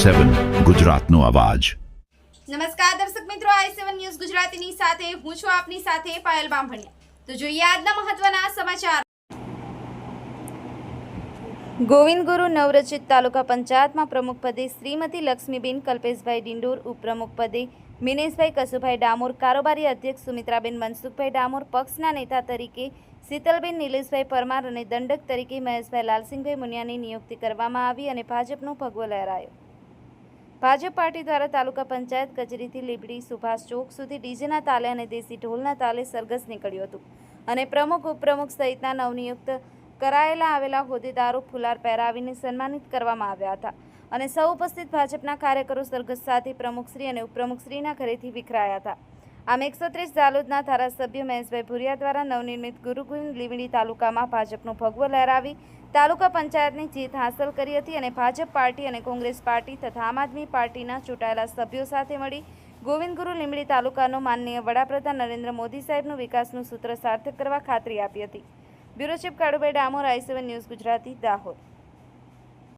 i7 ગુજરાતનો અવાજ। નમસ્કાર દર્શક મિત્રો, i7 ન્યૂઝ ગુજરાતીની સાથે હું છું આપની સાથે પાયલ બામભણિયા। તો જોઈએ આજના મહત્વના સમાચાર। ગોવિંદ ગુરુ નવરચિત તાલુકા પંચાયતમાં પ્રમુખ પદે શ્રીમતી લક્ષ્મીબેન કલ્પેશભાઈ ડિંડોર, ઉપપ્રમુખ પદે મિનેશભાઈ કસુભાઈ ડામોર, કારોબારી અધ્યક્ષ સુમિત્રાબેન મનસુખભાઈ ડામોર, પક્ષના નેતા તરીકે શીતલબેન નિલેશભાઈ પરમાર અને દંડક તરીકે મહેશભાઈ લાલસિંહભાઈ મુનિયાની નિયુક્તિ કરવામાં આવી અને ભાજપનો ભગવો લહેરાયો। ભાજપ પાર્ટી દ્વારા તાલુકા પંચાયત કચેરીથી લીંબડી સુભાષ ચોક સુધી ડીજેના તાલે અને દેશી ઢોલના તાલે સરઘસ નીકળ્યું હતું અને પ્રમુખ, ઉપપ્રમુખ સહિતના નવનિયુક્ત કરાયેલા આવેલા હોદ્દેદારો ફુલાર પહેરાવીને સન્માનિત કરવામાં આવ્યા હતા અને સૌ ઉપસ્થિત ભાજપના કાર્યકરો સરઘસ સાથે પ્રમુખશ્રી અને ઉપપ્રમુખશ્રીના ઘરેથી વિખરાયા હતા। આમ 130 ઝાલોદના ધારાસભ્ય મહેશભાઈ ભુરિયા દ્વારા નવનિર્મિત ગુરુકુંજ લીંબડી તાલુકામાં ભાજપનો ભગવો લહેરાવી તાલુકા પંચાયતની જીત હાંસલ કરી હતી અને ભાજપ પાર્ટી અને કોંગ્રેસ પાર્ટી તથા આમ આદમી પાર્ટીના ચૂંટાયેલા સભ્યો સાથે મળી ગોવિંદ ગુરુ લીંબડી તાલુકાનો માનનીય વડાપ્રધાન નરેન્દ્ર મોદી સાહેબનું વિકાસનું સૂત્ર સાર્થક કરવા ખાતરી આપી હતી। Bureau chief Kalubhai Damor, i7 news Gujarati, Dahod.